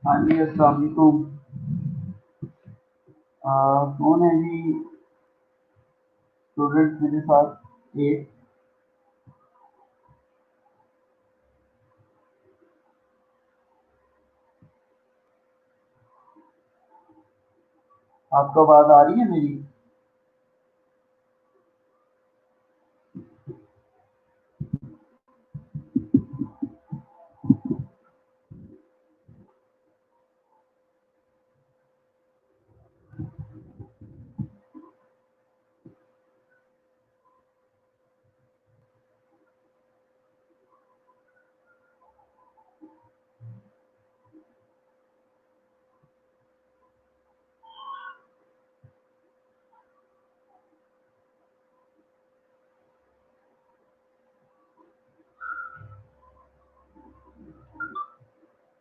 हाँ जी, अस्सलाम वालेकुम। कौन है जी स्टूडेंट मेरे साथ एक? आपको आवाज़ आ रही है मेरी?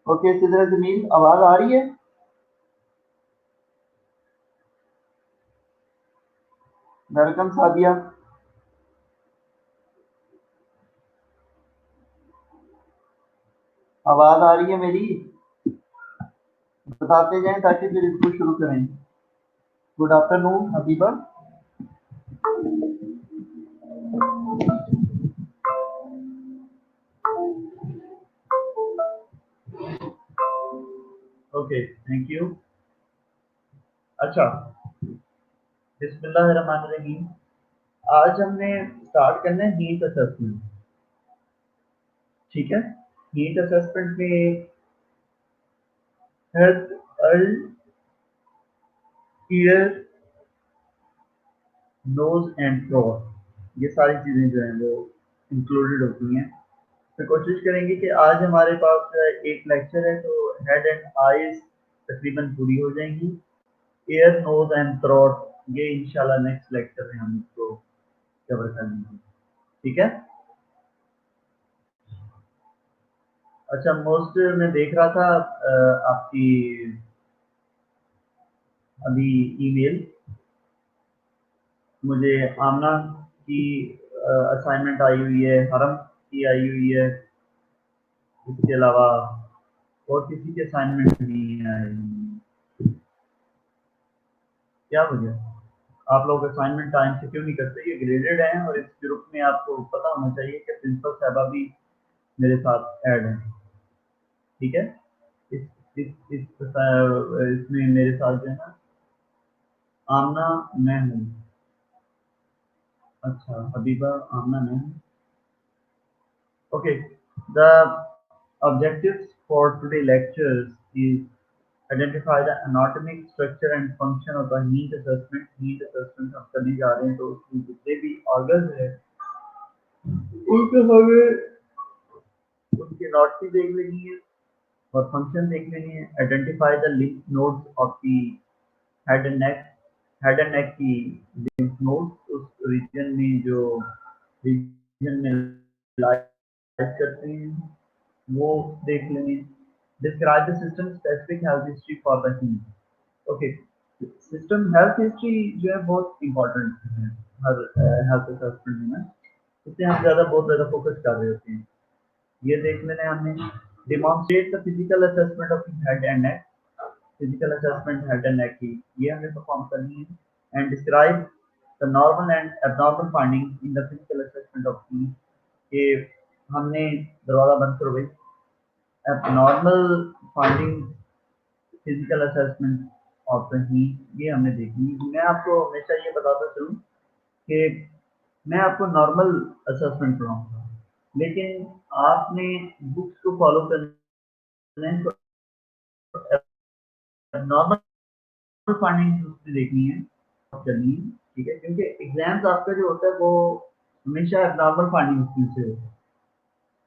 ओके, सिदरा जमील आवाज़ आ रही है? वेलकम सादिया। आवाज़ आ रही है मेरी? बताते जाएं ताकि फिर इसको शुरू करें। Good afternoon Habiba. Okay, thank you. अच्छा, बिस्मिल्लाहिर्रहमानिर्रहीम। आज हमने स्टार्ट करना है नीट असेसमेंट। ठीक है, नीट असेसमेंट में हेल्थ, अर्ल, ईयर, नोज एंड थ्रोट, ये सारी चीज़ें जो हैं वो इंक्लूडेड होती हैं। तो कोशिश करेंगे कि आज हमारे पास एक लेक्चर है, तो हेड एंड आईज तकरीबन पूरी हो जाएंगी। एयर, नोज एंड थ्रोट ये इंशाल्लाह नेक्स्ट लेक्चर में हम इसको कवर कर लेंगे। ठीक है। अच्छा, मोस्ट मैं देख रहा था आपकी अभी ईमेल, मुझे आमना की असाइनमेंट आई हुई है, हरम की आई हुई है, इसके अलावा और किसी के असाइनमेंट नहीं आए। क्या वजह? आप लोग असाइनमेंट टाइम से क्यों नहीं करते? ये ग्रेडेड हैं और इस ग्रुप में आपको पता होना चाहिए कि प्रिंसिपल साहबा भी मेरे साथ ऐड हैं। ठीक है। इस इसमें मेरे साथ जो है ना आमना, मैं हूँ। अच्छा, हबीबा, आमना, मैं हूँ। Okay, the objectives for today lectures is identify the anatomic structure and function of the heat assessment. Heat assessment हम करने जा रहे हैं, तो उसमें जितने भी organs हैं उनको हमें उनकी नॉट्स देख लेनी है और फंक्शन देख लेनी है। Identify the lymph nodes of the head and neck. Head and नेक की लिम्फ नोड्स उस रीजन में जो रीजन में लाइट करते हैं वो देख लेंगे। Describe the system specific health history for the heat. Okay, system health history जो है बहुत इंपॉर्टेंट है हर हेल्थ असेसमेंट में। इससे हम बहुत ज़्यादा फोकस कर रहे होते हैं। ये देख लेना है हमने। Demonstrate the physical assessment of head and neck. Physical assessment head and नेक की ये हमें परफॉर्म करनी है। And describe the normal and abnormal finding in the physical assessment of heat. कि हमने दरवाज़ा बंद करो भाई। Abnormal finding physical assessment of the heat ये हमने देखनी है। मैं आपको हमेशा ये बताता चलूँ कि मैं आपको नॉर्मल असेसमेंट पढ़ाऊँगा, लेकिन आपने बुक्स को फॉलो करना है, तो नॉर्मल फाइंडिंग्स उसमें देखनी है, करनी है। ठीक है, क्योंकि एग्जाम्स आपका जो होता है वो हमेशा नॉर्मल फाइंडिंग्स से होता है।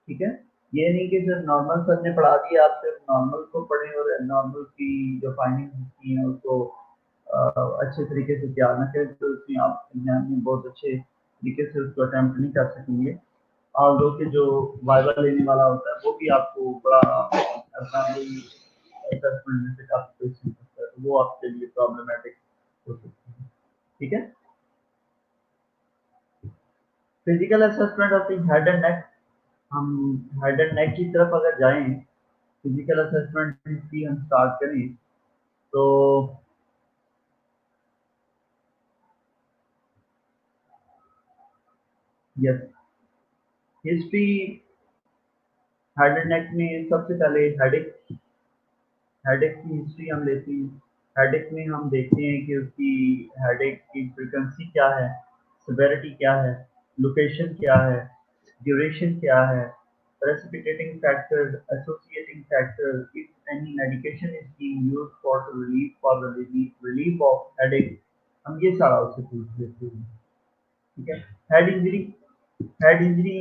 ठीक है, ये नहीं कि सिर्फ नॉर्मल सर ने पढ़ा दिया आप सिर्फ नॉर्मल को पढ़ें और नॉर्मल की जो फाइंडिंग्स होती हैं उसको अच्छे तरीके से तैयार न करें, तो उसमें आप एग्जाम में बहुत अच्छे तरीके से उसको अटेम्प्ट नहीं कर सकेंगे। और लोग के जो वाइवा लेने वाला होता है वो भी आपको बड़ा आसानी असेसमेंट में से काफ़ी क्वेश्चन करता है, तो वो आपके लिए प्रॉब्लमेटिक हो सकती है। ठीक है। Physical assessment of the head and नेक। हम हेड एंड नेक की तरफ अगर जाएं फिजिकल असेसमेंट की हम स्टार्ट करें तो यस, हिस्ट्री हेड एंड नेक में सबसे पहले हेडेक हेडेक की हिस्ट्री हम लेते हैं। हेडेक में हम देखते हैं कि उसकी हेडेक की फ्रीक्वेंसी क्या है, सेवेरिटी क्या है, लोकेशन क्या है, ड्यूरेशन क्या है, precipitating factors, associating factors, if any medication is being used for the relief of headache, हम ये सारा उससे पूछ लेते हैं। ठीक है। हेड इंजरी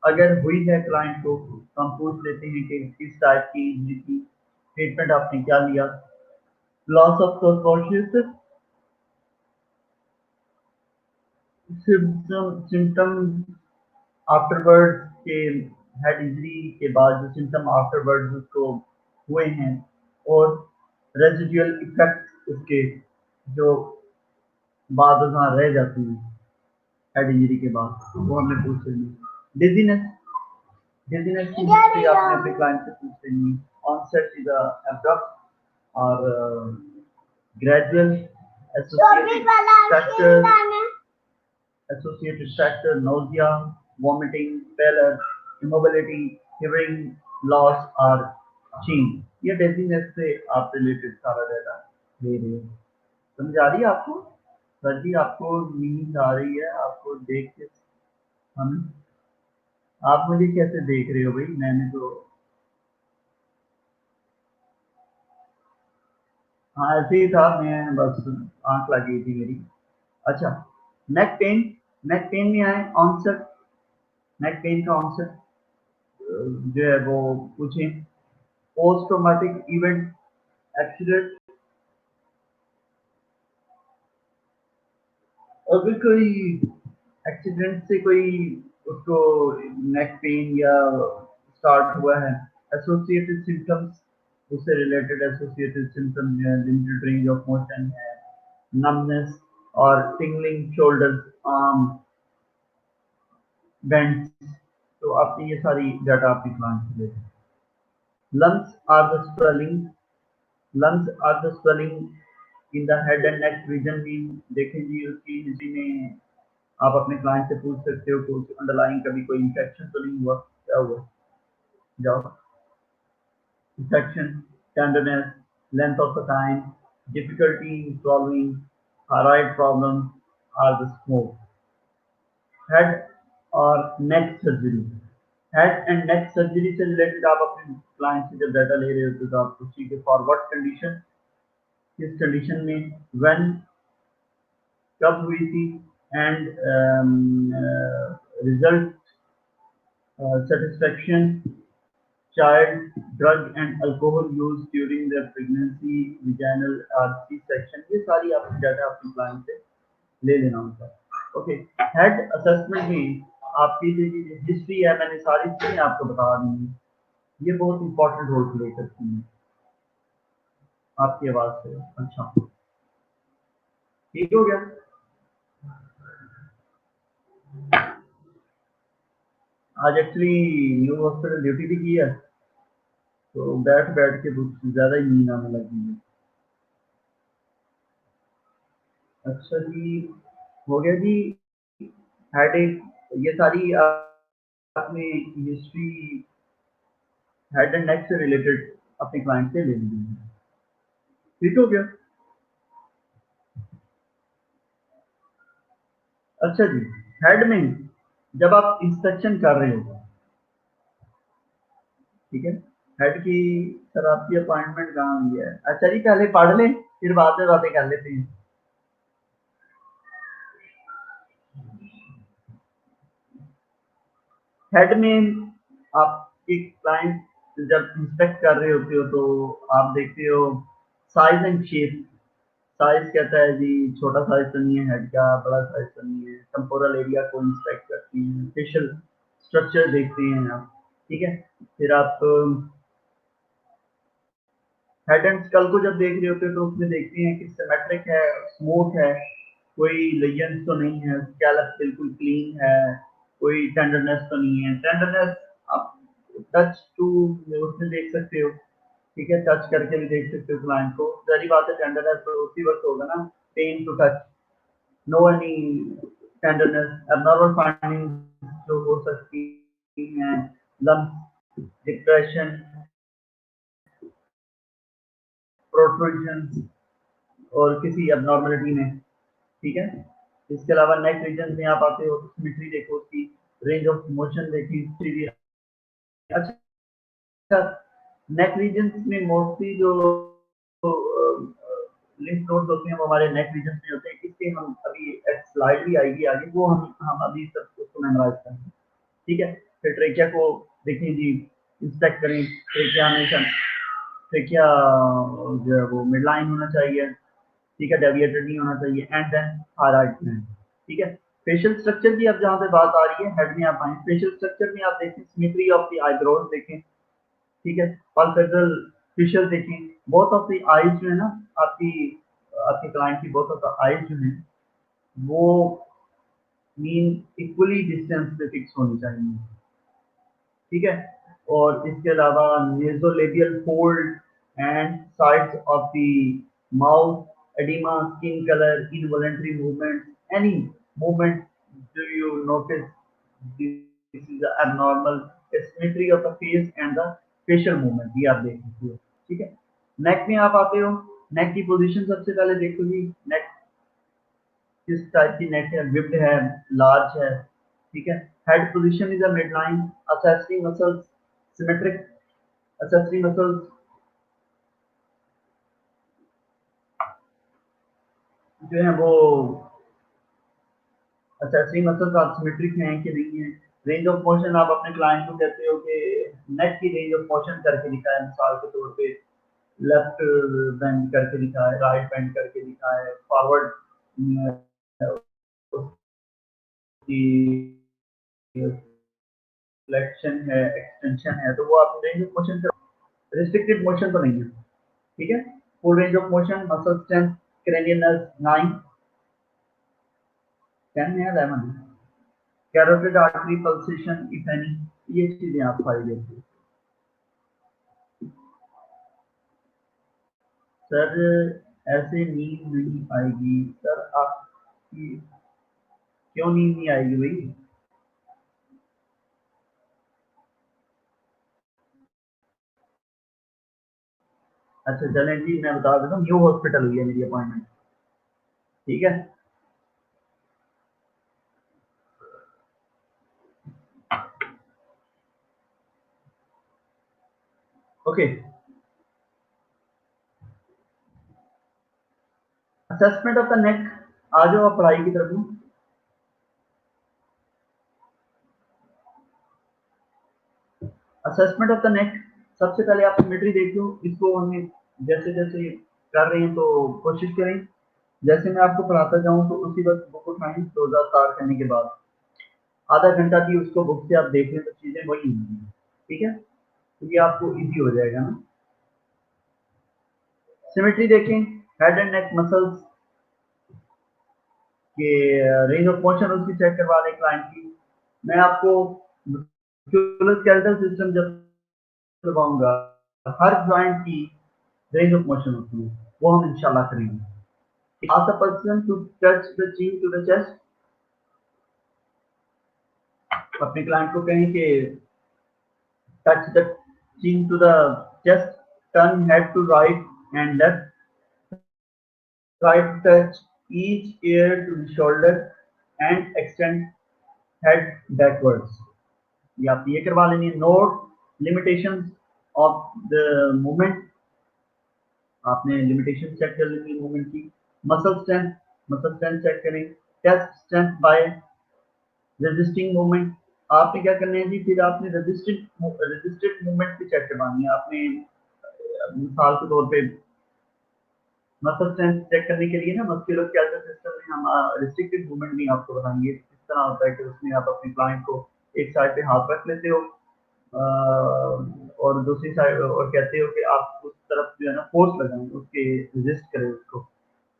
अगर हुई है क्लाइंट को तो हम पूछ लेते हैं कि किस टाइप की इंजरी की, ट्रीटमेंट आपने क्या लिया, loss of consciousness, symptom afterward के, हेड इंजरी के बाद जो सिम्टम आफ्टरवर्ड उसको हुए हैं, और रेजिडुअल इफेक्ट उसके जो बाद वहाँ रह जाती हैं हेड इंजरी के बाद, वो हमें पूछ लेंगे। डिजीनेस डिजीनेस की हिस्ट्री आपने अपने क्लाइंट से पूछ लेनी है। ऑनसेट इज अब्रप्ट और gradual, associated factor, nausea, vomiting, pallor, immobility, hearing loss और change। ये डेजीनेस से आप रिलेटेड सारा डाटा ले रहे हो। समझ आ रही है आपको? सर जी आपको नींद आ रही है, आपको देख के हम, आप मुझे कैसे देख रहे हो भाई? मैंने तो हाँ ऐसे ही था, मैं बस आंख लगी थी मेरी। अच्छा, नेक पेन, नेक पेन में आए ऑनसेट, नेक पेन का ऑनसेट जो है वो पूछें। पोस्ट ट्रॉमेटिक इवेंट, एक्सीडेंट, अगर कोई एक्सीडेंट से कोई उसको नेक पेन या स्टार्ट हुआ है, एसोसिएटेड सिम्टम्स उससे रिलेटेड एसोसिएटेड सिम्टम्स जो है लिमिटेड रेंज ऑफ मोशन है, नमनेस और टिंगलिंग शोल्डर्स, आर्म, बेंड्स, तो आपने ये सारी डाटा आपकी प्लान से ले। Lumps are the swelling, lungs are the swelling in the head and neck region में। देखें जी उसकी हिस्ट्री में आप अपने क्लाइंट से पूछ सकते हो कि उसके अंडरलाइन कभी कोई इंफेक्शन तो नहीं हुआ, क्या हुआ, जाओ। Infection, tenderness, length of the time, difficulty in swallowing, thyroid problem are the smoke. Head और neck surgery, head and neck surgery से रिलेटेड आप अपने क्लाइंट से जब डाटा ले रहे होते हो तो आप पूछिए फॉर व्हाट कंडीशन, किस कंडीशन में, व्हेन, कब हुई थी, and result, satisfaction, child, drug and alcohol use during the pregnancy, vaginal और सी सेक्शन, ये सारी आपकी डाटा अपने क्लाइंट से ले लेना होता है। ओके, हेड असेसमेंट में आपकी जो हिस्ट्री है मैंने सारी चीजें आपको बता दी हैं, ये बहुत इंपॉर्टेंट रोल प्ले करती है आपकी आवाज से। अच्छा, ठीक हो गया। आज एक्चुअली न्यू हॉस्पिटल ड्यूटी भी की है, तो बैठ बैठ के कुछ ज्यादा ही नींद आने लगी है। अच्छा जी, हो गया जी। हेडेक, ये सारी आपने हिस्ट्री हेड एंड नेक से रिलेटेड अपने क्लाइंट से ले ली है। ठीक हो गया। अच्छा जी, हेड में जब आप इंस्पेक्शन कर रहे हो, ठीक है, हेड की, सर आपकी अपॉइंटमेंट कहाँ हुई है? अच्छा जी पहले पढ़ लें फिर बाद में बातें कर लेते हैं। हेड में आपके क्लाइंट जब इंस्पेक्ट कर रहे होते हो तो आप देखते हो साइज एंड शेप। साइज कहता है जी छोटा साइज तो नहीं है हेड का, बड़ा साइज तो नहीं है। टेम्पोरल एरिया को इंस्पेक्ट करते हैं, फेशियल स्ट्रक्चर देखते हैं आप, ठीक है। फिर आप हेड एंड स्कल को जब देख रहे होते हैं तो उसमें देखते हैं कि सिमेट्रिक है, स्मूथ है, कोई लेयर्स तो नहीं है, स्कैलप बिल्कुल क्लीन है, कोई टेंडरनेस तो नहीं है। टेंडरनेस आप टच टू उसमें देख सकते हो, ठीक है, टच करके भी देख सकते हो क्लाइंट को। ज़ाहिर बात है टेंडरनेस तो उसी वक्त होगा ना, pain to touch, no any tenderness, abnormal findings जो हो सकती हैं, लम्स, डिप्रेशन, प्रोट्रूजन और किसी एबनॉर्मलिटी में, ठीक है। इसके अलावा नेक रीजन में आप आते हो, सिमेट्री देखो, उसकी रेंज ऑफ मोशन देखी, अच्छा, नेक रीजन में मोस्टली जो लिम्फ नोड्स होते हैं वो हमारे नेक रीजन में होते हैं, इसके हम अभी एक स्लाइड भी आएगी आगे, वो हम अभी सब उसको मेमोराइज करेंगे, ठीक है। फिर ट्रेकिया को देखें जी, इंस्पेक्ट करें, ट्रेकिया हमेशा, ट्रेकिया जो है वो मिड लाइन होना चाहिए, ठीक है, डेविएटेड नहीं होना चाहिए, एंड देन थायराइड ग्लैंड, ठीक है। फेशियल स्ट्रक्चर की अब जहाँ पे बात आ रही है, हेड में आप आए, फेशियल स्ट्रक्चर में आप देखें, सिमेट्री ऑफ द आईब्रोज देखें, ठीक है, पल्पेब्रल फेशियल देखें, बोथ ऑफ द आईज जो है ना, आपकी आपके क्लाइंट की बोथ ऑफ द आईज जो है वो मीन इक्वली डिस्टेंस पे फिक्स होनी चाहिए, ठीक है। और इसके अलावा nasolabial fold and sides of the mouth, oedema, skin colour, involuntary movement, any movement do you notice this is the abnormal asymmetry of the face and the facial movement, ये आप देख सकते हो, ठीक है। नेक में आप आते हो, नेक की पोजीशन सबसे पहले देखो जी, नेक किस टाइप की नेक है, विप्ड है, लार्ज है, ठीक है। Head position is a mid line, accessory muscles symmetric, accessory muscles जो है वो accessory muscles आप सिमेट्रिक हैं कि नहीं है। रेंज ऑफ मोशन आप अपने क्लाइंट को कहते हो कि नेक की रेंज ऑफ मोशन करके दिखाए, मिसाल के तौर पे लेफ्ट बेंड करके दिखाए, राइट बेंड करके दिखाए, फॉरवर्ड फ्लेक्शन है, एक्सटेंशन है, तो वो आप रेंज ऑफ मोशन कर, रिस्ट्रिक्टेड मोशन तो नहीं है, ठीक है। Full range of motion, muscle strength, cranial nerve 9, 10 है, 11 है, carotid artery pulsation if any, ये चीजें आप फाइल देखिए। सर ऐसे नींद नहीं आएगी सर, आपकी क्यों नींद नहीं आएगी भाई? अच्छा चलें जी, मैं बता देता हूँ, न्यू हॉस्पिटल हुई है मेरी अपॉइंटमेंट, ठीक है। Okay, assessment of the neck, आ जाओ आप पढ़ाई की तरफ में। असेसमेंट ऑफ द नेक, सबसे पहले आप सिमेट्री देख लो, इसको हमें जैसे जैसे कर रहे हैं तो कोशिश करें, जैसे मैं आपको पढ़ाता जाऊं तो उसी वक्त बुक उठाएं, रोजा स्टार्ट करने के बाद आधा घंटा भी उसको बुक से आप देख लें तो चीजें वही होंगी, ठीक है, तो ये आपको इजी हो जाएगा ना। सिमेट्री देखें, हेड एंड नेक मसल्स के रेंज ऑफ मोशन उसकी चेक करवा दें क्लाइंट की। मैं आपको मस्कुलोस्केलेटल सिस्टम जब करवाऊंगा, हर जॉइंट की रेंज ऑफ मोशन होती है, वो हम इंशाल्लाह करेंगे। ask the person to touch the chin to the chest, अपने क्लाइंट को कहें कि touch the chin to the chest, turn head to right and left, right touch each ear to the shoulder and extend head backwards, ये आप ये करवा लेंगे। Note limitation of the movement, आपने लिमिटेशन चेक कर लेंगे मूवमेंट की। Muscle strength, muscle strength check करें। Test strength by resisting movement, आपने क्या करना है जी, फिर आपने रेजिस्टेड मूवमेंट भी चेक करवानी है आपने। मिसाल के तौर पे मसल स्ट्रेंथ चेक करने के लिए ना, मस्कुलोस्केलेटल सिस्टम में हम रिस्ट्रिक्टेड मूवमेंट भी आपको बताएंगे। इस तरह होता है कि उसमें आप अपने क्लाइंट को एक साइड पे हाथ रख लेते हो और दूसरी साइड और कहते हो कि आप उस तरफ जो है ना फोर्स लगाएं, उसके रेजिस्ट करें उसको,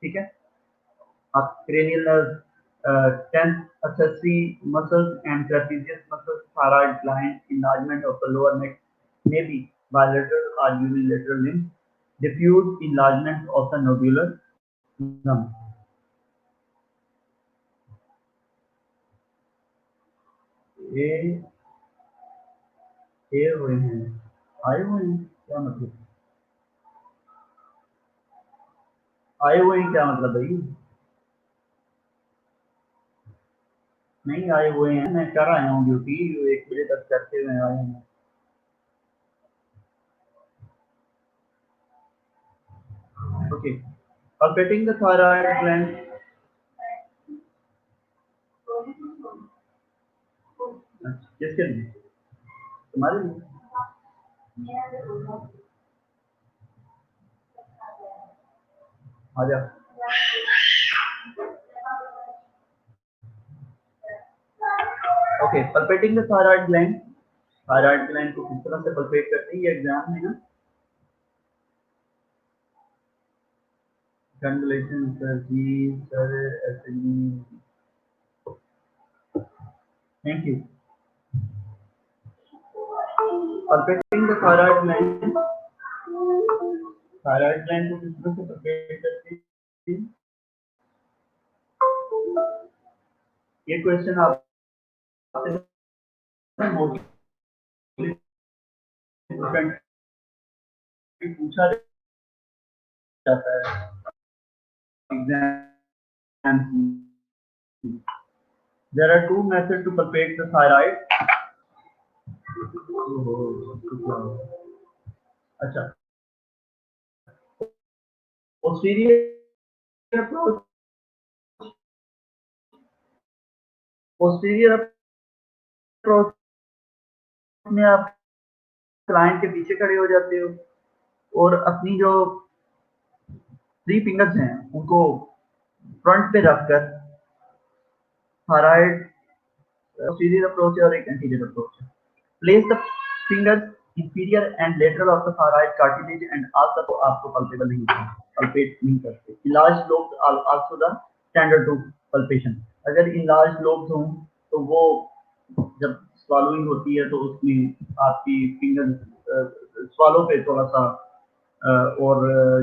ठीक है। आप cranial nerve tense accessory muscles and trapezius muscles, thyroid gland, enlargement of the lower neck may be bilateral or unilateral limb, diffuse enlargement of the nodular lump. ये ये हुए हैं आए हुए हैं क्या मतलब आए हुए हैं क्या मतलब भाई नहीं आए हुए हैं मैं कर आया हूँ ड्यूटी 1 बजे तक करते हुए आए हैं okay palpating the thyroid gland किसके लिए तुम्हारे लिए आ जा okay palpating the thyroid gland को किस तरह से palpate करते हैं ये एग्जाम में ना Congratulations sir जी सर ऐसे नहीं thank you palpating the thyroid gland को किस तरह से palpate करते हैं ये क्वेश्चन आपसे मोस्टली पूछा जाता है exam there are two methods to palpate the thyroid अच्छा posterior approach posterior approach में आप क्लाइंट के पीछे खड़े हो जाते हो और अपनी जो 3 फिंगर्स हैं उनको फ्रंट पे रखकर थायराइड posterior approach है और एक anterior approach है place the fingers inferior and lateral of the thyroid cartilage and ask the आपको palpable नहीं करते palpate नहीं करते enlarged lobes are also the standard to palpation अगर enlarged lobes हों तो वो जब swallowing होती है तो उसमें आपकी फिंगर swallow पे थोड़ा सा और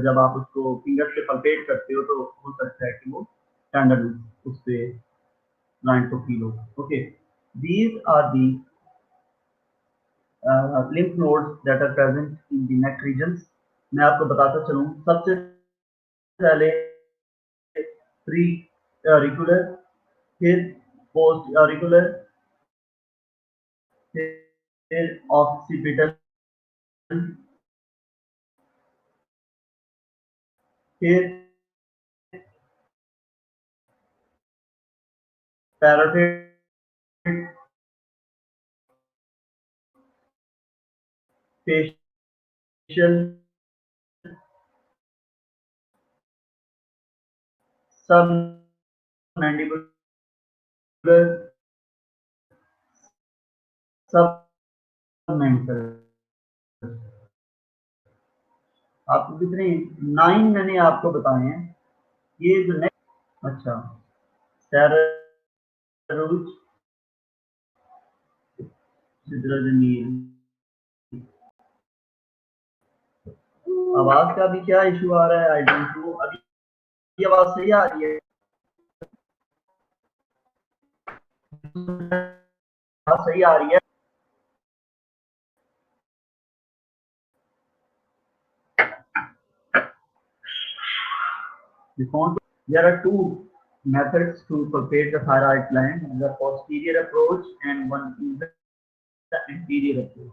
जब आप उसको फिंगर से palpate करते हो तो हो सकता है कि वो standard उस पे client को feel हो okay these are the lymph nodes that are present in the neck regions मैं आपको बताता चलूँ सबसे पहले प्री auricular फिर पोस्ट auricular फिर occipital फिर parotid facial submandibular submental आपको कितने 9 मैंने आपको बताए हैं ये जो नेक्स्ट अच्छा सैररूज सिद्रजनील आवाज का भी क्या इशू आ रहा है आई डोंट नो अभी आवाज सही आ रही है आवाज सही आ रही है there are two methods to palpate the thyroid gland the posterior approach and one is the anterior approach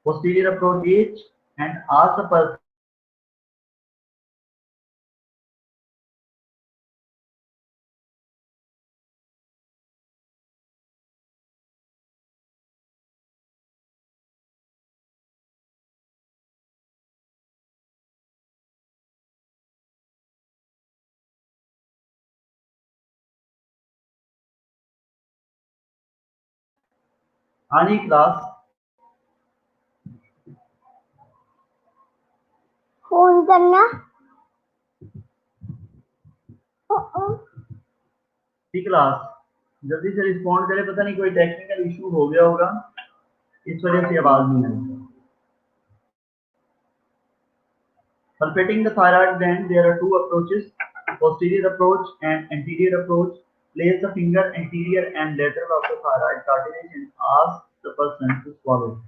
posterior approach is and ask the person any class phone करना क्लास जल्दी से रिस्पॉन्ड करे, पता नहीं कोई टेक्निकल इशू हो गया होगा, इस वजह से आवाज नहीं आई। Palpating the thyroid gland, there are two approaches, posterior approach and anterior approach. Place the finger anterior and lateral of the thyroid cartilage and ask the person to swallow.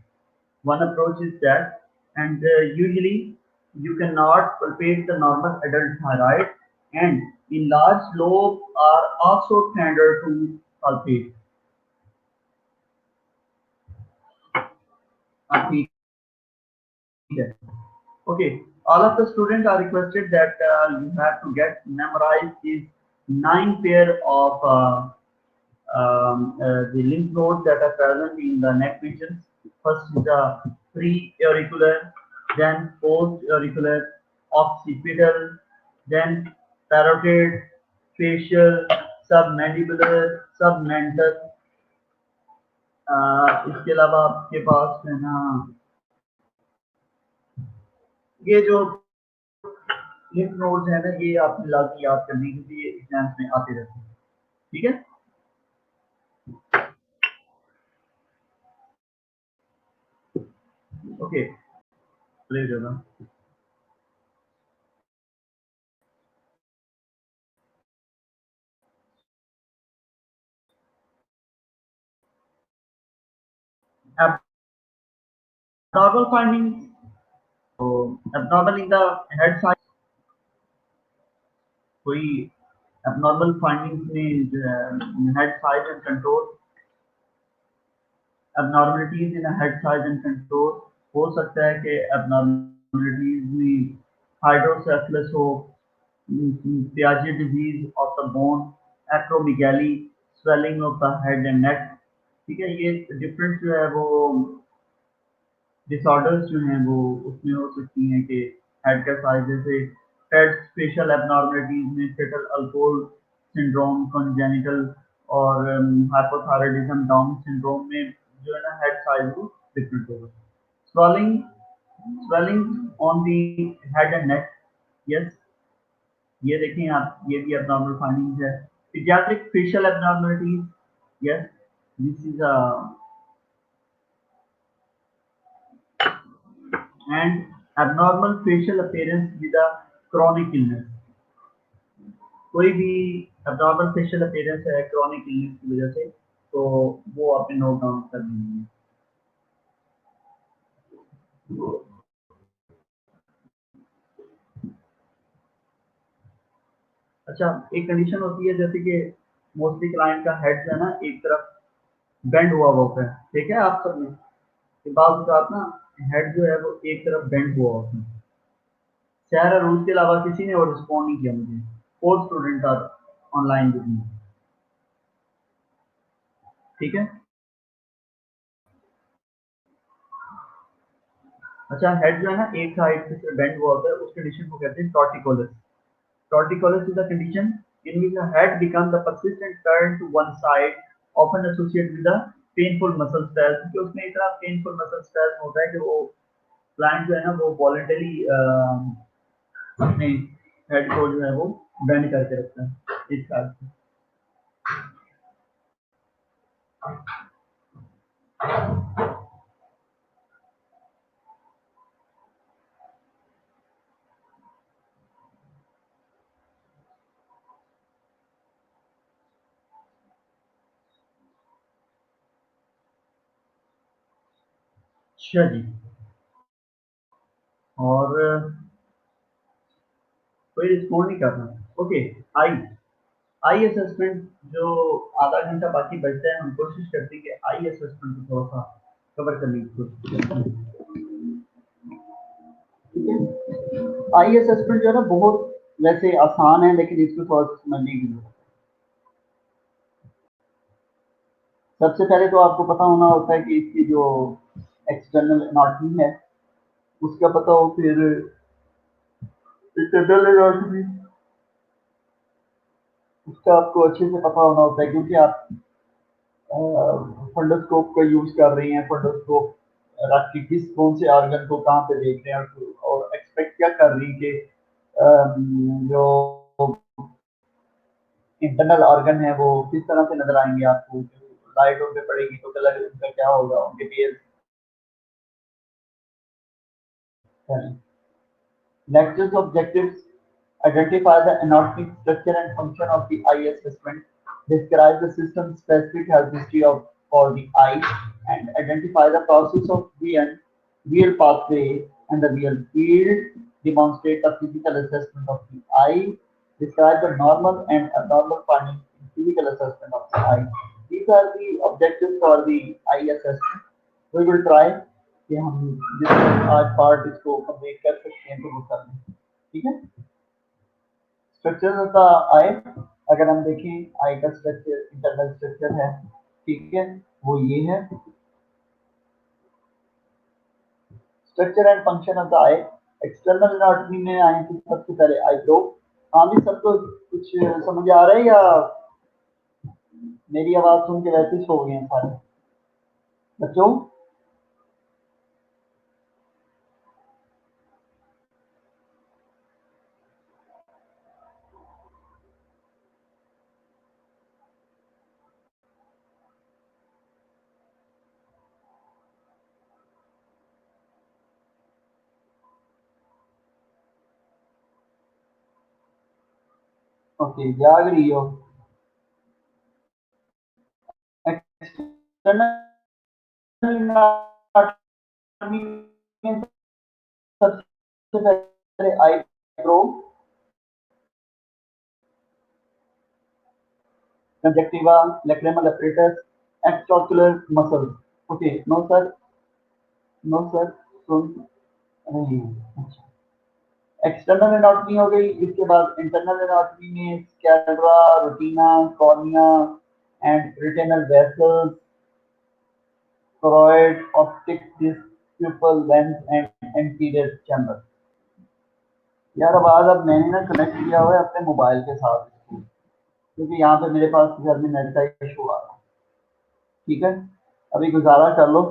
One approach is that, and usually you cannot palpate the normal adult thyroid, and enlarged lobes are also tender to palpate. ठीक है. Okay, all of the students are requested that you have to get memorized these 9 pair of the lymph nodes that are present in the neck regions. First is the pre-auricular, then post-auricular, occipital, then parotid, facial, submandibular, submental. इसके अलावा आपके पास है ना ये जो lymph nodes है ना, ये आपने लाजमी याद करने के लिए एग्जाम्स में आते रहते हैं, ठीक है. ओके, ले जाना. Abnormal findings. So abnormal in the head size. कोई abnormal findings में head size and control. Abnormalities in a head size and control. हो सकता है कि abnormalities में hydrocephalus हो, Piaget disease of the bone, acromegaly, swelling of the head and neck. ठीक है, ये डिफरेंट जो है वो डिसऑर्डर्स जो हैं वो उसमें हो सकती हैं कि हेड का साइज, जैसे हेड स्पेशल एबनॉर्मलिटीज में फेटल अल्कोहल सिंड्रोम, कॉन्जेनिटल और हाइपोथायराइडिज्म डाउन सिंड्रोम में जो है ना हेड साइज वो डिफरेंट होगा. Swelling, swelling on the head and neck. Yes, ये देखें आप, ये भी एबनॉर्मल फाइंडिंग्स है. Paediatric facial abnormalities. Yes, this is a and abnormal facial appearance with a chronic illness. कोई भी abnormal facial appearance है chronic illness की वजह से, तो वो आपने नोट डाउन कर लीजिए. अच्छा, एक कंडीशन होती है जैसे कि मोस्टली क्लाइंट का हेड जो है ना एक तरफ बेंड हुआ होता है, ठीक है. आप सब में बात ना हेड जो है वो एक तरफ बेंड हुआ होता है. शहर और रूस के अलावा किसी ने और रिस्पॉन्ड नहीं किया मुझे. 4 student are online with me, ठीक है. अच्छा, हेड जो है ना एक साइड से बेंड हुआ होता है, उस कंडीशन को कहते हैं torticollis. Torticollis is a condition in which the head becomes a persistent turn to one side, often associated with a painful muscle spasm. क्योंकि उसमें इतना painful muscle spasm होता है कि वो क्लाइंट जो है ना वो वॉलंटरी अपने हेड को जो है वो बेंड करके रखता है इस साइड से. अच्छा जी, और कोई रिस्पॉन्ड नहीं कर रहा. ओके, आई आई असेसमेंट जो आधा घंटा बाकी बचता है, हम कोशिश करते हैं कि आई असेसमेंट को थोड़ा सा कवर करने की कोशिश करते हैं, ठीक है. आई असेसमेंट जो है ना बहुत वैसे आसान है, लेकिन इसको थोड़ा सा समझने की जरूरत है. सबसे पहले तो आपको पता होना होता है कि इसकी जो एक्सटर्नल एनाटॉमी है उसका पता हो, फिर इंटरनल एनाटॉमी उसका आपको अच्छे से पता होना होता है, क्योंकि आप फंडोस्कोप का यूज कर रही हैं. फंडोस्कोप रख के किस कौन से ऑर्गन को कहाँ पे देख रहे हैं और एक्सपेक्ट क्या कर रही है कि जो इंटरनल ऑर्गन है वो किस तरह से नजर आएंगे आपको, लाइट उन पे पड़ेगी तो कलर उनका क्या होगा, उनके base. Lecture's objectives: identify the anatomic structure and function of the eye assessment, describe the system-specific health history for the eye, and identify the process of vision, visual pathway, and the visual field, demonstrate the physical assessment of the eye, describe the normal and abnormal findings in physical assessment of the eye. These are the objectives for the eye assessment. We will try कि हम जिस आज part इसको complete कर सकते हैं तो वो कर लें। ठीक है, स्ट्रक्चर का आई, अगर हम देखें आई का स्ट्रक्चर इंटरनल स्ट्रक्चर है, ठीक है, वो ये है। Structure and function of the I, external anatomy में आए तो सबसे पहले आई ब्रो। हाँ भी सबको कुछ समझ आ रहा है या मेरी आवाज सुन के वैसे ही सो गए हैं सारे बच्चों? ओके, जाग रही हो? एक्सटर्नल एनाटॉमी में सबसे पहले आई bro, conjunctiva, lacrimal apparatus, extraocular muscles. Okay, no sir, no sir, सुन रहे हैं। अच्छा, एक्सटर्नल एनाटॉमी हो गई, इसके बाद इंटरनल एनाटॉमी में sclera, retina, cornea and retinal vessels, choroid, optic disc, pupil, lens and anterior chamber. यार आवाज अब मैंने ना कनेक्ट किया हुआ है अपने मोबाइल के साथ, क्योंकि यहाँ पे मेरे पास घर में नेट का इशू आ रहा है। ठीक है, अभी गुजारा कर लो,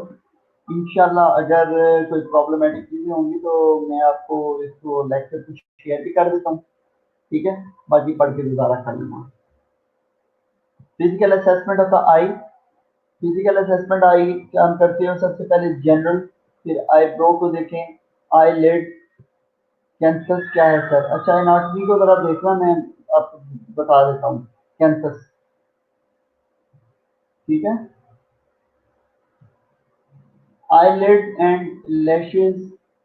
इंशाल्लाह अगर कोई प्रॉब्लमेटिक चीजें होंगी तो मैं आपको इसको लेक्चर कुछ शेयर भी कर देता हूँ। ठीक है, बाकी पढ़ के गुजारा कर लेना। Physical assessment of the eye, physical assessment eye क्या हम करते हैं, सबसे पहले जनरल, फिर आई ब्रो को देखें, आई लेड, कैंसस क्या है सर? अच्छा, एनाटॉमी को जरा देखना, मैं आपको बता देता हूँ। कैंसस, ठीक है, eyelid and lashes,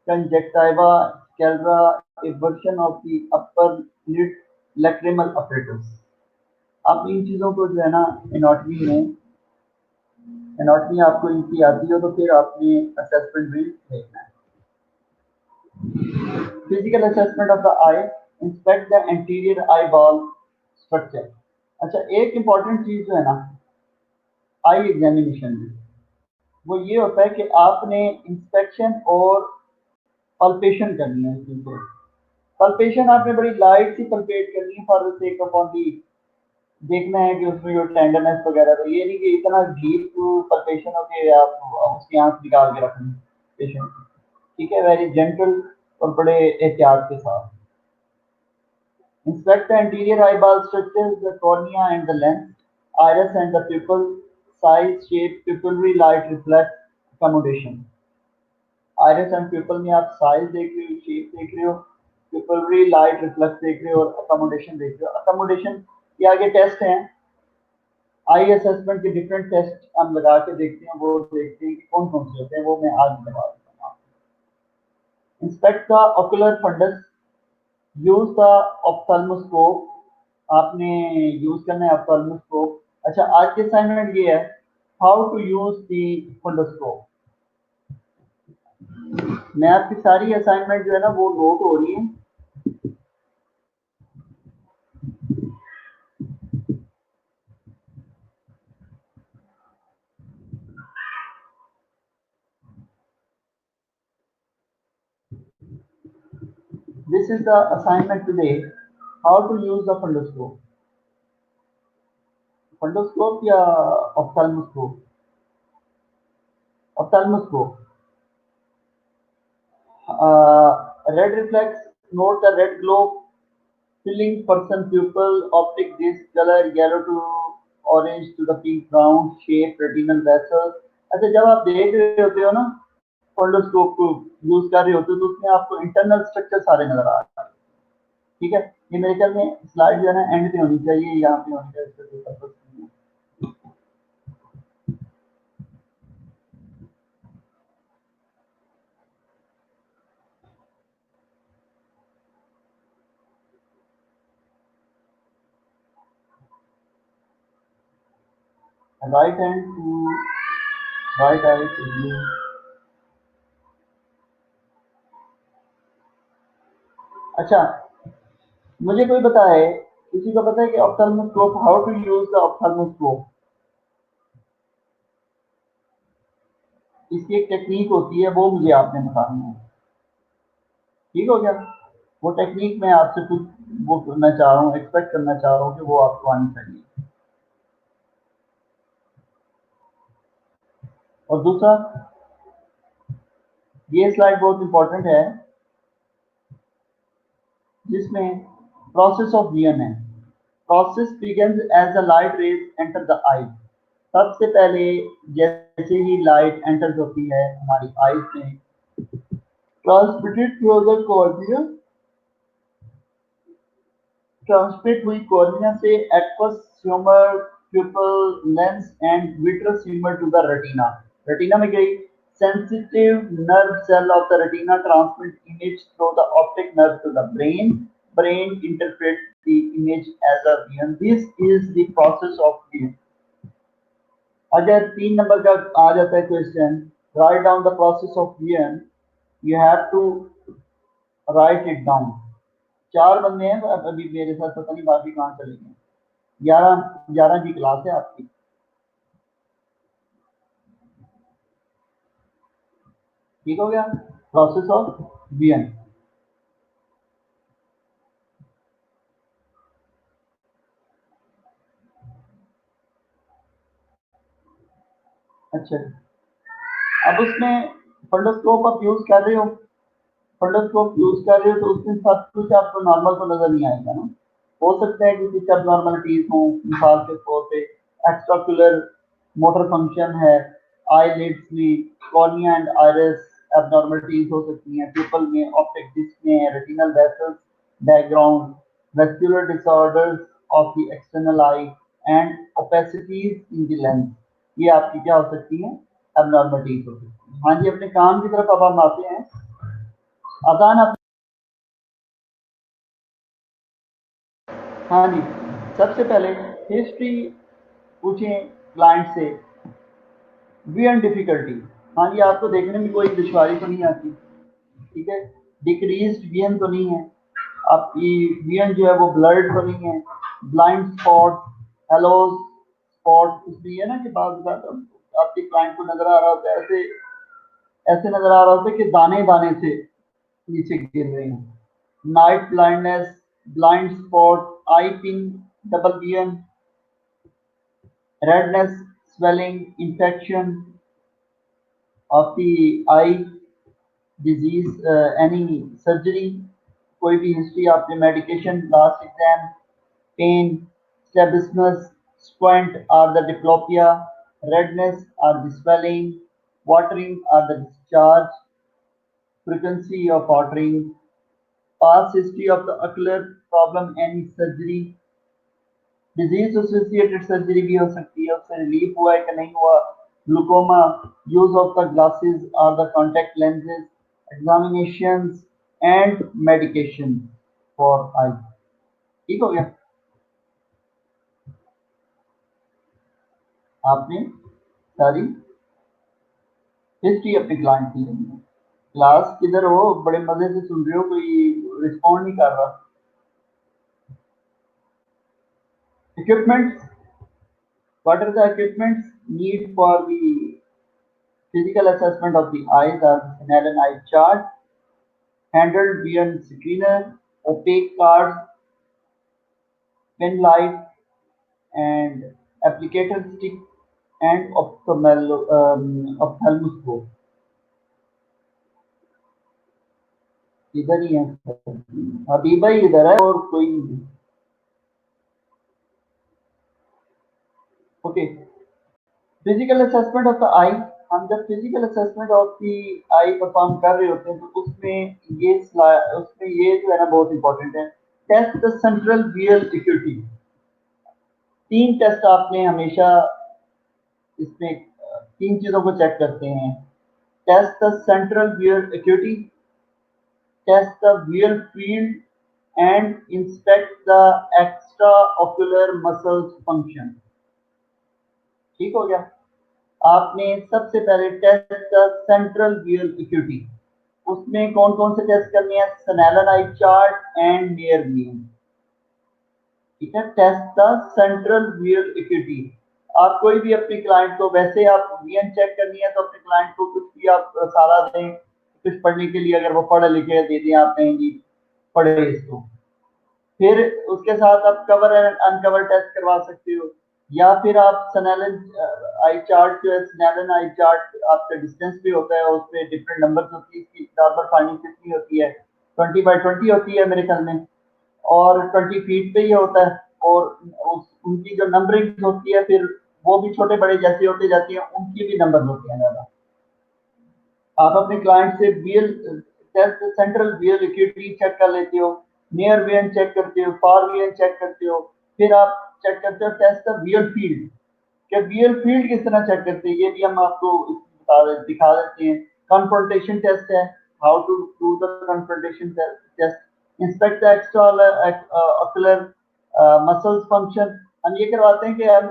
conjunctiva, sclera, a version of the upper lid, lacrimal apparatus। आप इन चीजों को जो है ना एनाटॉमी में, एनाटॉमी आपको इनकी आती हो तो फिर आपने असेसमेंट भी देखना है। Physical assessment of the I, inspect the anterior eye ball structure. अच्छा, एक इंपॉर्टेंट चीज जो है ना आई एग्जामिनेशन में, वो ये होता है कि आपने इंस्पेक्शन और पल्पेशन करनी है चीजें। पल्पेशन आपने बड़ी लाइट सी पल्पेट करनी है for the sake of only देखना है कि उसमें जो टेंडरनेस वगैरह, तो ये नहीं कि इतना डीप पल्पेशन हो के आप उसकी आंख निकाल के रखें पेशेंट की। ठीक है, वेरी जेंटल और बड़े एहतियात के साथ। Inspect the anterior eyeball structure, the cornea and the lens, iris and the pupil, size, shape, pupillary light reflex, accommodation। Iris and pupil में आप साइज देख रहे हो, शेप देख रहे हो, प्यूपलरी लाइट रिफ्लेक्स देख रहे हो और अकोमोडेशन देख रहे हो। अकोमोडेशन के आगे टेस्ट हैं, आई असेसमेंट के डिफरेंट टेस्ट हम लगा के देखते हैं, वो देखते हैं कि कौन कौन से होते हैं, वो मैं आज बता देता हूँ। Inspect the ocular fundus, use the ophthalmoscope, आपने यूज करना है ऑप्थेल्मोस्कोप। अच्छा, आज के असाइनमेंट ये है, how to use the fundoscope. मैं आपकी सारी असाइनमेंट जो है ना वो नोट हो रही है। This is the assignment today. How to use the fundoscope? Fundoscope या ophthalmoscope? Ophthalmoscope. Red reflex. Note the red globe. filling person pupil, optic disc color yellow to orange to the pink brown shape retinal vessels। अच्छा जब आप देख रहे होते हो ना फोल्डोस्कोप को यूज कर रहे होते हो तो उसमें आपको इंटरनल स्ट्रक्चर सारे नजर आ रहे हैं। ठीक है, ये मेरे ख्याल में स्लाइड जो है ना एंड पे होनी चाहिए, यहाँ पे होनी चाहिए, इसका कोई पर्पस नहीं है। Right hand to right eye to view. अच्छा, मुझे कोई बताए, किसी को पता है कि ophthalmoscope, how to use the ophthalmoscope? इसकी एक टेक्निक होती है, वो मुझे आपने बतानी है। ठीक हो गया? वो टेक्निक मैं आपसे कुछ वो करना चाह रहा हूँ, एक्सपेक्ट करना चाह रहा हूँ कि वो आपको आनी चाहिए। और दूसरा, ये स्लाइड बहुत इंपॉर्टेंट है जिसमें प्रोसेस ऑफ विजन है। Process begins as the light rays enter the eye. सबसे पहले जैसे ही लाइट एंटर होती है हमारी आईज में, transmitted through the cornea, transmit हुई कॉर्निया से aqueous humour pupil lens and vitreous humour to the retina. Retina में गई, sensitive nerve cell of the retina transmit image through the optic nerve to the brain, brain interprets the image as a vision। This is the process of vision। अगर 3 number का आ जाता है question, write down the process of vision, you have to write it down. 4 बंदे हैं अभी मेरे साथ, पता नहीं बाकी कहाँ चले गए। 11 की क्लास है आपकी। ठीक हो गया? Process of vision. अच्छा, अब उसमें फंडोस्कोप आप यूज कर रहे हो, फंडोस्कोप यूज कर रहे हो तो उसमें सब कुछ आपको नॉर्मल तो नजर नहीं आएगा ना। हो सकता है कि कुछ एबनॉर्मलिटीज हो, मिसाल के तौर पे एक्स्ट्राक्युलर मोटर फंक्शन है, आईलिड्स में, कॉर्निया एंड आइरिस एबनॉर्मलिटीज हो सकती हैं, पीपल में, ऑप्टिक डिस्क में, retinal vessels background, vascular disorders of the external eye and opacities in the lens. ये आपकी क्या हो सकती है? एबनॉर्मलिटीज हो सकती है। हाँ जी, अपने काम की तरफ अब हम आते हैं। अजान आप। हाँ जी, सबसे पहले हिस्ट्री पूछें क्लाइंट से। विजन डिफिकल्टी, हाँ जी, आपको देखने में कोई दुश्वारी तो नहीं आती? ठीक है, डिक्रीज्ड विजन तो नहीं है आपकी? विजन जो है वो ब्लर्ड तो नहीं है? ब्लाइंड स्पॉट, हेलोज स्पॉट, इसलिए है ना कि बाद आपके क्लाइंट को नजर आ रहा होता है, ऐसे ऐसे नजर आ रहा होता है कि दाने दाने से नीचे गिर रहे हैं। Night blindness, blind spot, eye pain, double vision, redness, swelling, infection of the eye, disease, any surgery, कोई भी हिस्ट्री आपने, medication, last exam, pain, strabismus, squint or the diplopia, redness or the swelling, watering or the discharge, frequency of watering, past history of the ocular problem, any surgery, disease associated surgery भी हो सकती है, उससे relief हुआ है कि नहीं हुआ, glaucoma, use of the glasses और the contact lenses, examinations and medication for eye. ठीक हो गया? आपने सारी हिस्ट्री अपने क्लाइंट की लेनी है। क्लास किधर हो? बड़े मजे से सुन रहे हो, कोई रिस्पॉन्ड नहीं कर रहा। Equipments, what are the equipments need for the physical assessment of the eyes are the Snellen eye chart, handled vision screener, opaque cards, pen light, and applicator stick, and ophthalmoscope। इधर ही है, Habiba ही इधर है और कोई नहीं। Okay, physical assessment of the eye. हम जब physical assessment of the eye perform कर रहे होते हैं तो उसमें ये जो है ना बहुत इंपॉर्टेंट है। Test the central visual acuity. तीन टेस्ट आपने हमेशा इसमें तीन चीजों को चेक करते हैं। Test the central visual acuity, test the visual field and inspect the extra ocular muscles function. ठीक हो गया। आपने सबसे पहले test the central visual acuity, उसमें कौन कौन से टेस्ट करने हैं? Snellen eye chart and near view. ठीक है, test the central visual acuity. आप कोई भी अपने क्लाइंट को, वैसे आप वीएन चेक करनी है तो अपने क्लाइंट को कुछ भी आप सारा दें कुछ पढ़ने के लिए, अगर वो पढ़ लिखे दे दें, आप कहेंगी पढ़े इसको। फिर उसके साथ आप कवर एंड अनकवर टेस्ट करवा सकते हो, या फिर आप स्नेलन आई चार्ट जो है, स्नेलन आई चार्ट आपका डिस्टेंस भी होता है, उस पर डिफरेंट नंबर होती है, इसकी नॉर्मल फाइंडिंग कितनी होती है? 20 by 20 होती है मेरे ख्याल में, और 20 फीट पे ही होता है। और उनकी जो नंबरिंग होती है फिर वो भी छोटे बड़े जैसे होते जाती है, उनकी भी नंबर होते हैं ज्यादा। आप अपने क्लाइंट से visual test central visual acuity check कर लेते हो, नियर वियन चेक करते हो, फार वियन चेक करते हो, फिर आप चेक करते हो टेस्ट द वियल फील्ड। क्या वियल फील्ड किस तरह चेक करते हैं ये भी हम आपको दिखा देते हैं। कन्फ्रंटेशन टेस्ट है, how to do the confrontation test. Inspect the extra ocular muscles function. हम ये करवाते हैं कि हम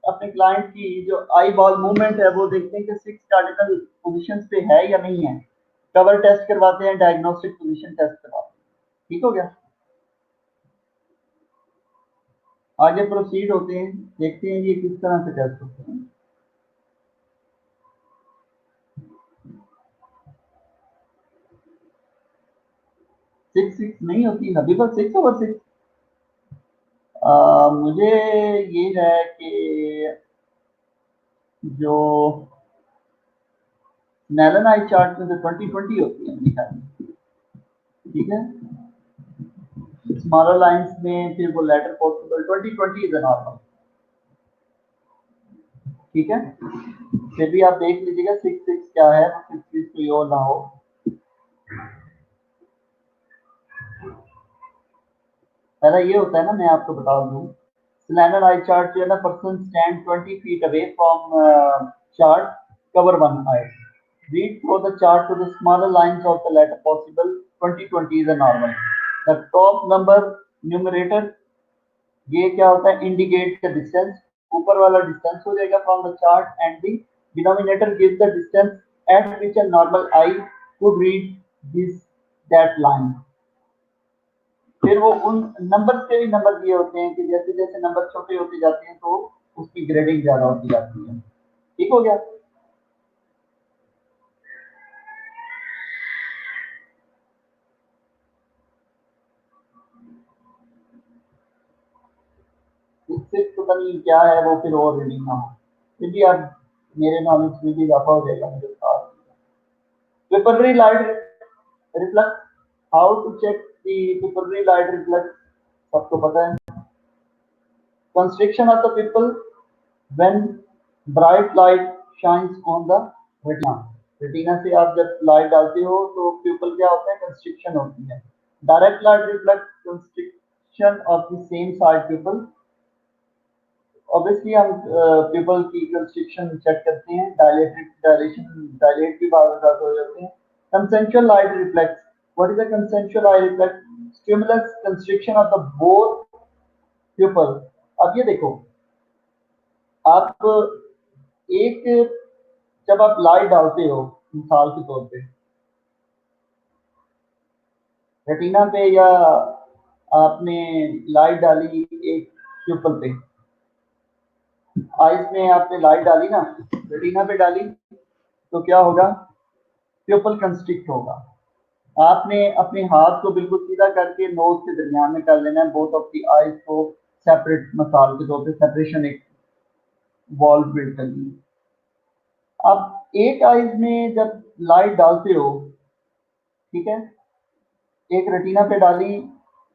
अपने क्लाइंट की जो आई बॉल मूवमेंट है वो देखते हैं कि 6 कार्डिनल पोजीशंस पे है या नहीं है। कवर टेस्ट करवाते हैं, डायग्नोस्टिक पोजीशन टेस्ट करवाते हैं। ठीक हो गया। आगे प्रोसीड होते हैं, देखते हैं ये किस तरह से टेस्ट होते हैं। 6 6 नहीं होती अभी, बस 6/6। मुझे ये है कि जो नैलन आई चार्ट में जो 20 20 होती है मेरे ख्याल में, ठीक है, स्मॉलर लाइंस में फिर वो लेटर पॉसिबल 20 20 इज नॉर्मल। ठीक है, फिर भी आप देख लीजिएगा 6 6 क्या है, 6 6 कोई और ना हो। पहला ये होता है ना, मैं आपको बता दूं, स्लैंडर आई चार्ट जो है ना, person stand 20 feet away from chart, cover one I, read through the chart to the smaller lines of the letter possible, 20 20 is a normal। The top number numerator ये क्या होता है? इंडिकेट द डिस्टेंस, ऊपर वाला distance हो जाएगा from the chart, and the denominator gives the distance at which a normal I could read this that line. फिर वो उन नंबर के भी नंबर दिए होते हैं कि जैसे जैसे नंबर छोटे होते जाते हैं तो उसकी ग्रेडिंग ज्यादा होती जाती है। ठीक हो गया। इससे पता नहीं क्या है वो, फिर और रीडिंग ना हो, फिर भी आप मेरे नॉलेज में भी इजाफा हो जाएगा मेरे साथ। Pupillary light reflex, how to check the pupillary light reflex, सबको पता है। Constriction of the pupil when bright light shines on the retina. Retina से आप जब लाइट डालते हो तो पीपल क्या होता है? कंस्ट्रक्शन होती है। Direct light reflect construction of the same side people. Obviously हम पीपल की कंस्ट्रक्शन चेक करते हैं, डायलेट की बात हो जाते हैं। Consensual light reflex, what is a consensual light reflex? Stimulus construction of the both people. अब ये देखो, आप एक, जब आप लाइट डालते हो मिसाल के तौर पे रेटिना पे, या आपने लाइट डाली एक प्यूपल पे, आइज में आपने लाइट डाली ना, रेटिना पे डाली, तो क्या होगा? प्यूपल कंस्ट्रिक्ट होगा। आपने अपने हाथ को बिल्कुल सीधा करके नोज के दरमियान में कर लेना है, बोथ ऑफ द आईज को सेपरेट, मसाल के तौर पे सेपरेशन, एक वॉल बिल्ड करनी है। अब एक आईज में जब लाइट डालते हो, ठीक है, एक रेटिना पे डाली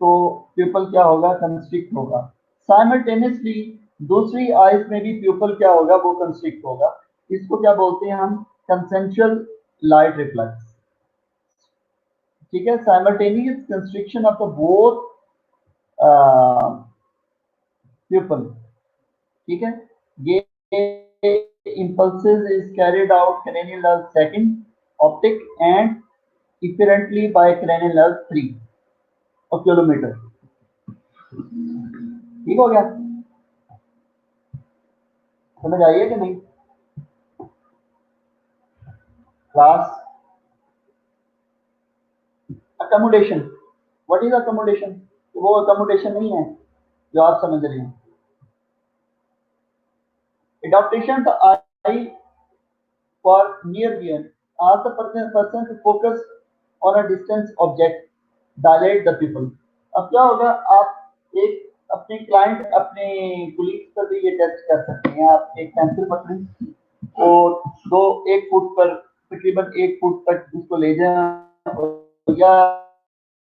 तो प्यूपल क्या होगा, कंस्ट्रिक्ट होगा। साइमल्टेनियसली दूसरी आईज में भी प्यूपल क्या होगा, वो कंस्ट्रिक्ट होगा। इसको क्या बोलते हैं हम, कंसेंशुअल लाइट रिफ्लेक्स। ठीक है, simultaneous constriction of the both pupil. ठीक है, ये impulses is carried out cranial nerve second, optic and efferently by cranial nerve 3 oculometer। ठीक हो गया, समझ आई है कि नहीं class? Accommodation, what is accommodation? वो अकोमोडेशन नहीं है जो आप समझ रहे हैं। adaptation the eye for near vision ask the person to focus on a distant object, dilate the pupil। अब क्या होगा, आप एक अपने क्लाइंट, अपने कुलीग पर भी ये टेस्ट कर सकते हैं। आप एक पेंसिल पकड़ें और एक फुट पर, तकरीबन 1 फुट तक उसको ले जाएं, या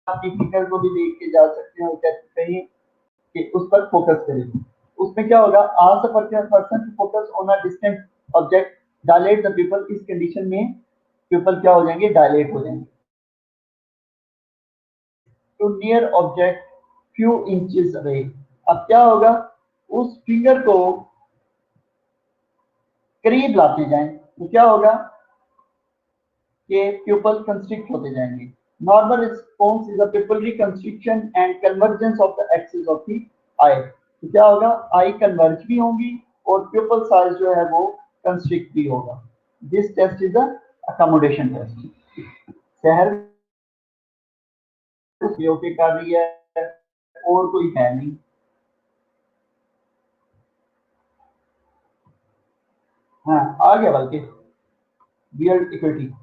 अपनी फिंगर को भी देख के जा सकते हैं और टेस्ट करें कि उस पर फोकस करें। उसमें क्या होगा, ask the person to focus on a distant object, dilate the pupil. इस कंडीशन में पीपल क्या हो जाएंगे, डायलेट हो जाएंगे। To near object few inches away. अब क्या होगा, उस फिंगर को करीब लाते जाएं तो क्या होगा कि प्यूपल कंस्ट्रिक्ट होते जाएंगे। Normal response is a pupillary constriction and convergence of the axis of the eye. तो क्या होगा, आई कन्वर्ज भी होंगी और प्यूपल साइज जो है वो कंस्ट्रिक्ट भी होगा। This test is the accommodation test. शहर ओके कर रही है और कोई है नहीं। हाँ आ गया, बल्कि beard equity.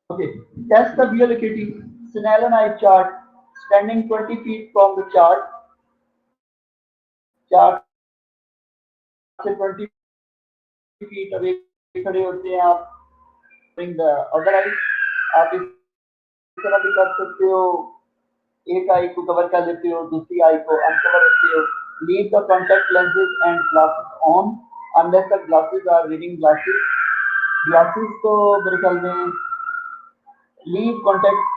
Okay, test the real equity. Snellen eye chart, standing 20 feet from the chart से 20 feet away खड़े होते हैं आप। Bring the other eye, आप इस तरह भी कर सकते हो, एक आई को कवर कर लेते हो, दूसरी आई को अनकवर रखते हो। Leave the contact lenses and glasses on unless the glasses are reading glasses। Glasses तो मेरे ख्याल में leave contact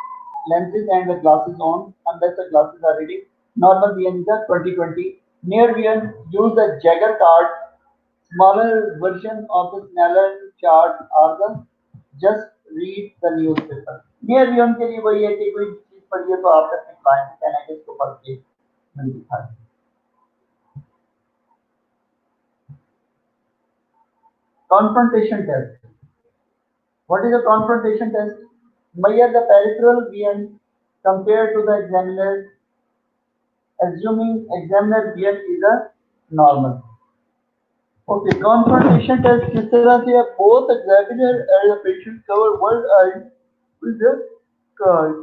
lenses and the glasses on unless the glasses are reading। Normal vision is a 20/20। Near vision, use the Jagger card, smaller version of the Snellen chart or the just read the newspaper। Near vision के लिए वही है कि कोई चीज पढ़िए तो आप अपने क्लाइंट कहना है कि इसको पढ़ के मुझे दिखाएं। Confrontation test। What is a confrontation test? Measure the peripheral vision compared to the examiner, assuming examiner vision is a normal। Okay, confrontation test किस तरह से है? Both examiner and the patient cover one eye with the card।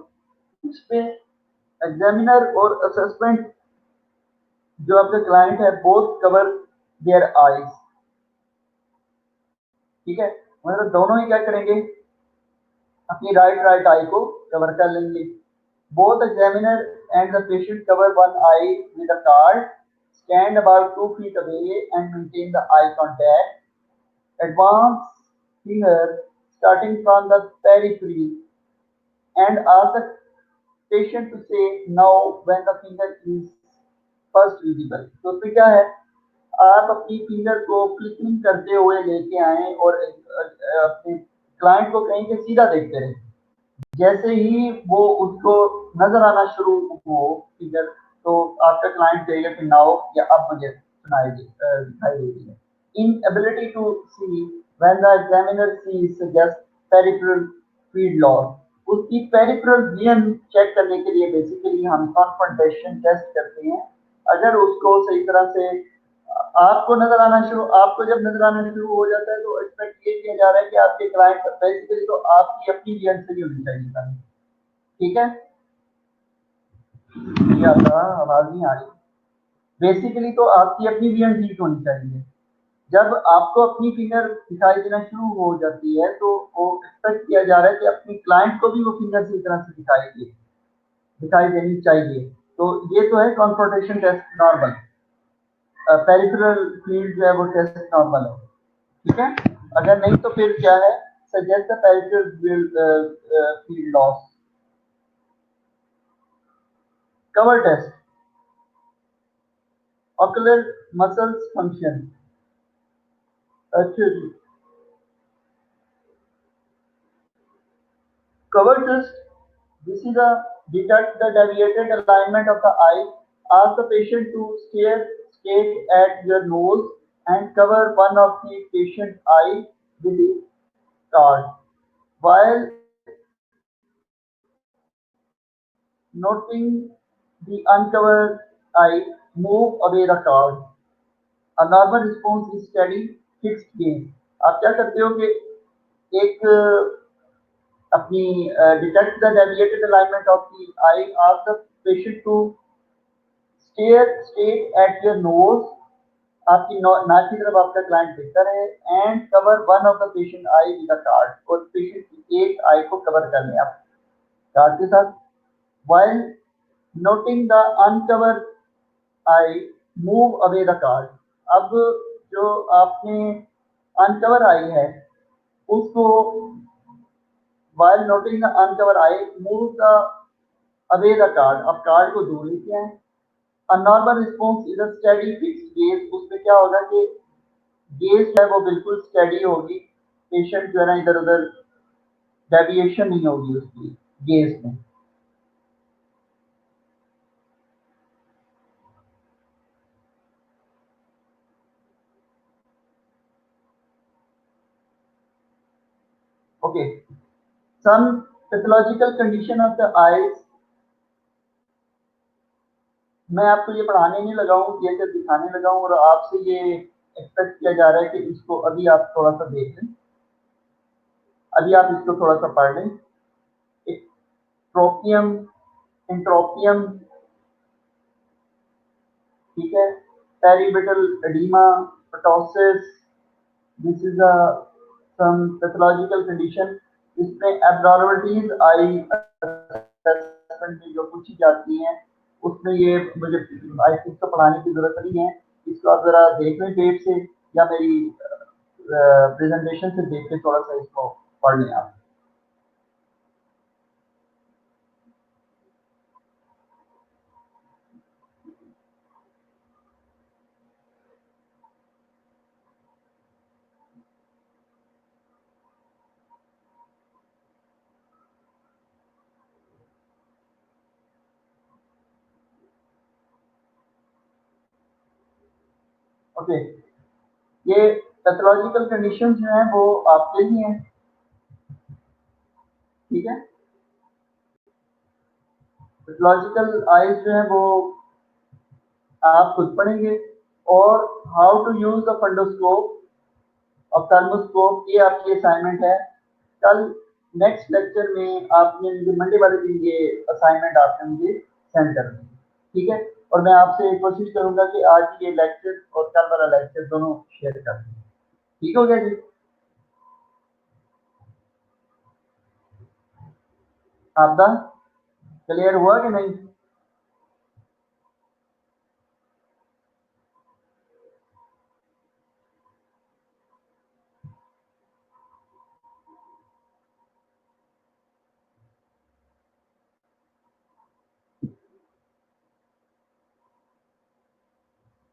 इसमें examiner और assessment जो आपका client है, both cover their eyes। ठीक है, मतलब दोनों ही क्या करेंगे, अपनी राइट आई को कवर कर लेंगे। Both examiner and the patient cover one eye with a card, stand about 2 feet away and maintain the eye contact। Advance finger starting from the periphery and ask the patient to say now when the finger is first visible। तो उसमें क्या है, आप अपनी finger को flicking करते हुए लेके आए और अपने क्लाइंट को कहें कि सीधा देखते रहे। जैसे ही वो उसको नजर आना शुरू हो फिगर, तो आपका क्लाइंट कहेगा कि नाउ या अब मुझे दिखाई दे रही है। Inability to see when the examiner sees suggests peripheral field loss। उसकी पेरिफेरल विजन चेक करने के लिए बेसिकली हम कॉन्फ्रंटेशन टेस्ट करते हैं। अगर उसको सही तरह से आपको जब नजर आना शुरू हो जाता है तो एक्सपेक्ट ये किया जा रहा है कि आपके क्लाइंट बेसिकली तो आपकी अपनी विजन से ही होनी चाहिए। ठीक है, आवाज नहीं आ रही। बेसिकली तो आपकी अपनी विजन ठीक होनी चाहिए। जब आपको अपनी फिंगर दिखाई देना शुरू हो जाती है तो वो एक्सपेक्ट किया जा रहा है कि अपनी क्लाइंट को भी वो फिंगर इसी तरह से दिखाई देनी चाहिए। तो ये तो है कॉन्फ्रोंटेशन टेस्ट नॉर्मल, पेरिफेरल फील्ड जो है वो टेस्ट नॉर्मल है, ठीक है। अगर नहीं तो फिर क्या है, suggest the peripheral field loss. Cover test, ocular muscles function, अच्छा जी। Cover test, this is a detect the deviated alignment of the eye. Ask the patient to stare straight at your nose and cover one of the patient's eye with the card. While noting the uncovered eye, move away the card. A normal response is steady, fixed gaze. आप क्या करते हो कि एक अपनी detect the deviated alignment of the eye, ask the patient to stare straight at your nose, आपकी नाक की तरफ आपका क्लाइंट देखता रहे, and cover one of the patient eye with a card, और पेशेंट की एक आई को कवर कर लें आप कार्ड के साथ। While noting the uncover I, move away the card. अब जो आपने अनकवर आई है उसको, while noting the uncovered eye, move the away the card, अब कार्ड को दूर लेके आए। A normal response is a steady fixed gaze, उसमें क्या होगा कि गेज है वो बिल्कुल स्टेडी होगी, पेशेंट जो है ना इधर उधर डेविएशन नहीं होगी उसकी गेज में। Okay, some pathological condition of the eyes, मैं आपको ये पढ़ाने नहीं लगा हूँ, ये सिर्फ दिखाने लगा हूँ, और आपसे ये एक्सपेक्ट किया जा रहा है कि इसको अभी आप थोड़ा सा देख लें, अभी आप इसको थोड़ा सा पढ़ लें। ट्रोपियम, इंट्रोपियम, ठीक है, periorbital oedema, ptosis, this is a some pathological condition. इसमें एब्नॉर्मलिटीज आई असेसमेंट में जो पूछी जाती हैं उसमें ये मुझे आई थिंक तो पढ़ाने की जरूरत नहीं है, इसको आप जरा देख लें टेप से या मेरी प्रेजेंटेशन से देख के थोड़ा सा इसको पढ़ लें आप। ओके, ये पैथोलॉजिकल कंडीशन जो है वो आपके ही हैं, ठीक है। पैथोलॉजिकल आइज जो है वो आप खुद पढ़ेंगे, और हाउ टू यूज द फंडोस्कोप और थर्मोस्कोप, ये आपकी असाइनमेंट है। कल नेक्स्ट लेक्चर में आपने मुझे मंडे वाले दिन ये असाइनमेंट आपने मुझे सेंड कर दी, ठीक है। और मैं आपसे कोशिश करूंगा कि आज ये लेक्चर और कल वाला लेक्चर दोनों शेयर कर दूं, ठीक हो गया जी। आपका क्लियर हुआ कि नहीं?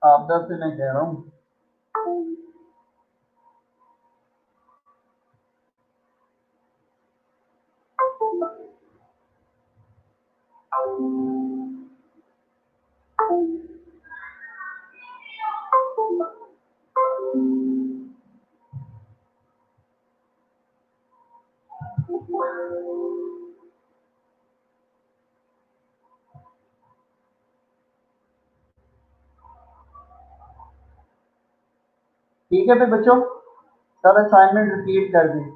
आपदा से मैं कह रहा हूँ। ठीक है फिर बच्चों, सब असाइनमेंट रिपीट कर दें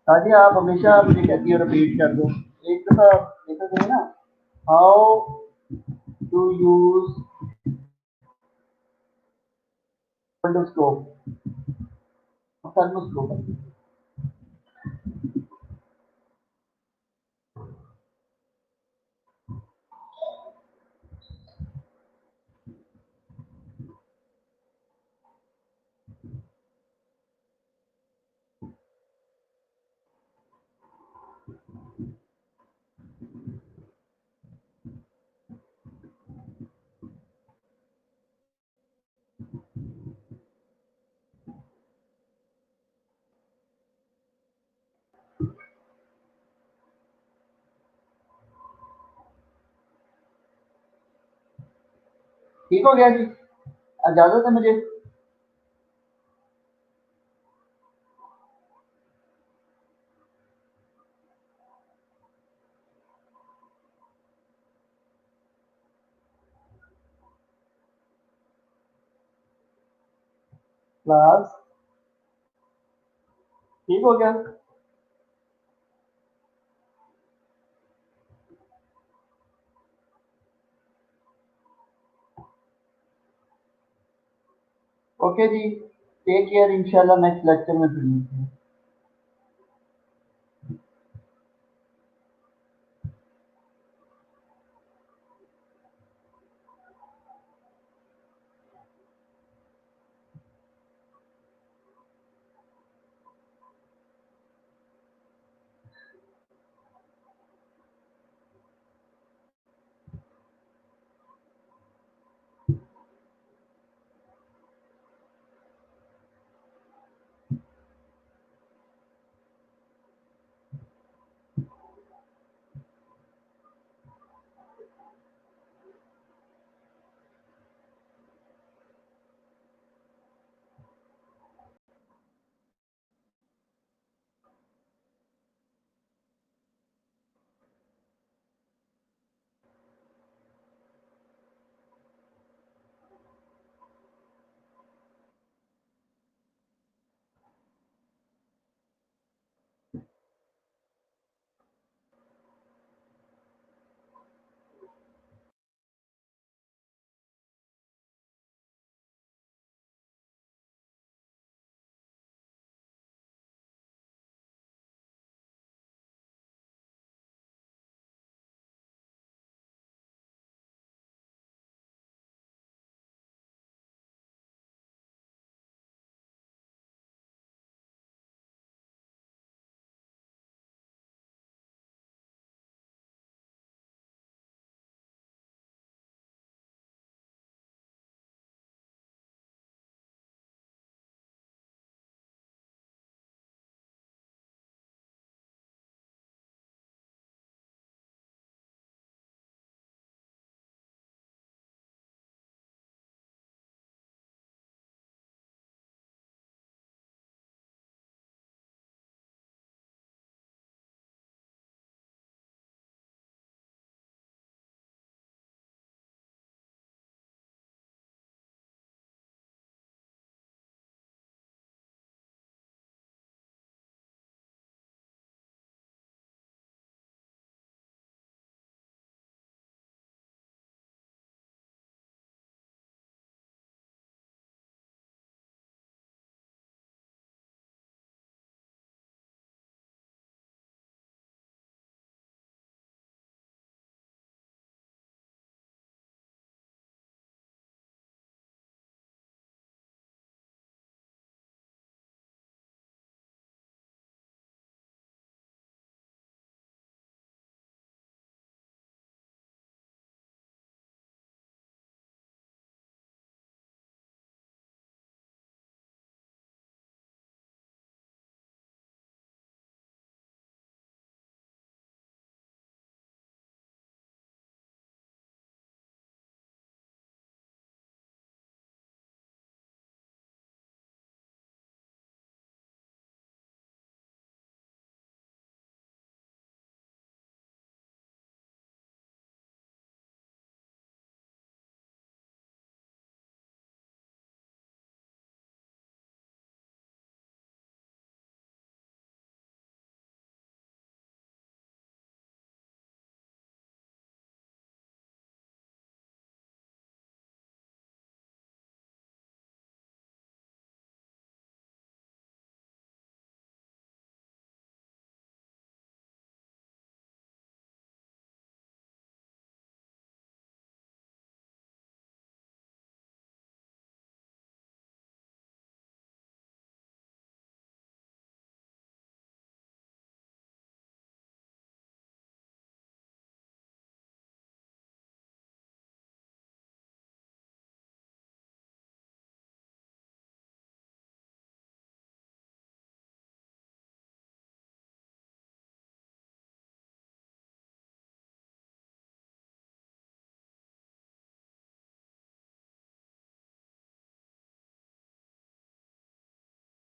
ताकि आप हमेशा मुझे कहती हो रिपीट कर दो। एक दफा देखो तो ना, how to use scope thermoscope. ठीक हो गया जी, इजाजत है मुझे। क्लास ठीक हो गया। ओके जी, टेक केयर, इंशाल्लाह नेक्स्ट लेक्चर में फिर मिलते हैं।